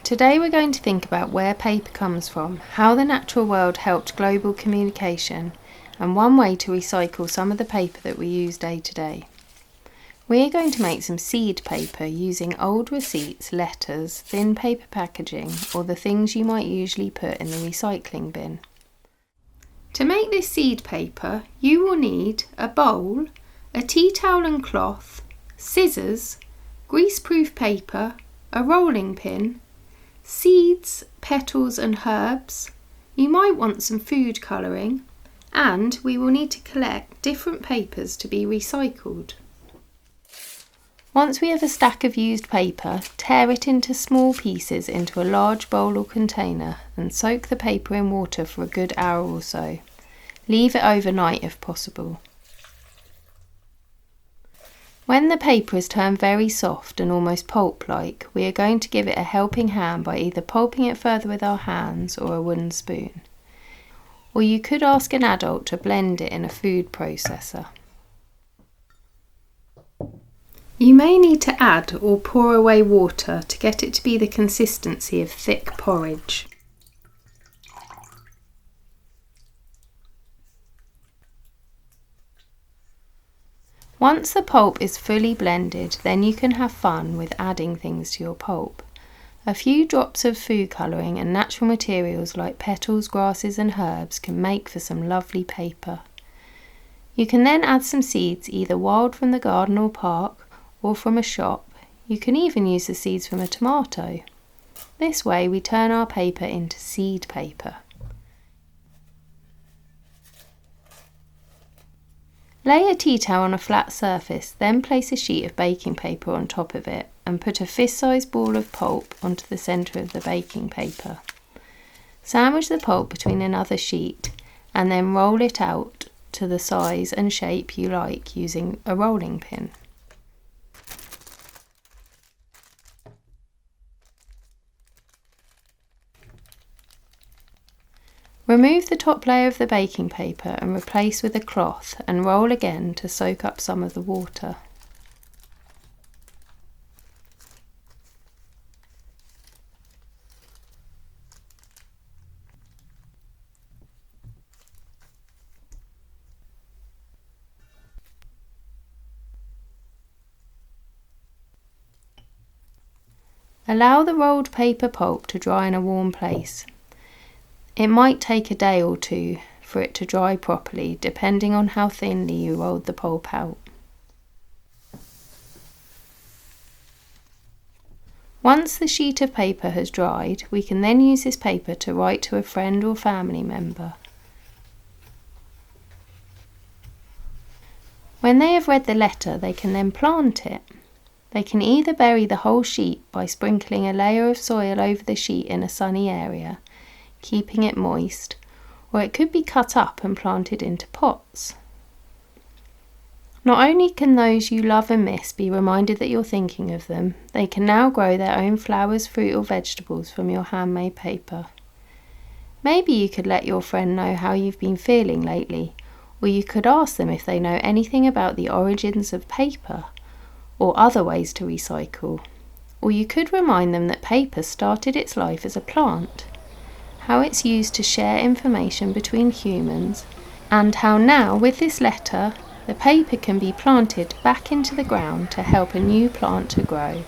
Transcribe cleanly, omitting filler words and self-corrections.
Today we're going to think about where paper comes from, how the natural world helped global communication, and one way to recycle some of the paper that we use day to day. We are going to make some seed paper using old receipts, letters, thin paper packaging, or the things you might usually put in the recycling bin. To make this seed paper, you will need a bowl, a tea towel and cloth, scissors, greaseproof paper, a rolling pin, seeds, petals and herbs. You might want some food colouring, and we will need to collect different papers to be recycled. Once we have a stack of used paper, tear it into small pieces into a large bowl or container and soak the paper in water for a good hour or so. Leave it overnight if possible. When the paper has turned very soft and almost pulp-like, we are going to give it a helping hand by either pulping it further with our hands or a wooden spoon. Or you could ask an adult to blend it in a food processor. You may need to add or pour away water to get it to be the consistency of thick porridge. Once the pulp is fully blended, then you can have fun with adding things to your pulp. A few drops of food colouring and natural materials like petals, grasses and herbs can make for some lovely paper. You can then add some seeds, either wild from the garden or park, or from a shop. You can even use the seeds from a tomato. This way we turn our paper into seed paper. Lay a tea towel on a flat surface, then place a sheet of baking paper on top of it and put a fist-sized ball of pulp onto the centre of the baking paper. Sandwich the pulp between another sheet and then roll it out to the size and shape you like using a rolling pin. Remove the top layer of the baking paper and replace with a cloth and roll again to soak up some of the water. Allow the rolled paper pulp to dry in a warm place. It might take a day or two for it to dry properly, depending on how thinly you rolled the pulp out. Once the sheet of paper has dried, we can then use this paper to write to a friend or family member. When they have read the letter, they can then plant it. They can either bury the whole sheet by sprinkling a layer of soil over the sheet in a sunny area, keeping it moist, or it could be cut up and planted into pots. Not only can those you love and miss be reminded that you're thinking of them, they can now grow their own flowers, fruit or vegetables from your handmade paper. Maybe you could let your friend know how you've been feeling lately, or you could ask them if they know anything about the origins of paper or other ways to recycle. Or you could remind them that paper started its life as a plant, how it's used to share information between humans, and how now, with this letter, the paper can be planted back into the ground to help a new plant to grow.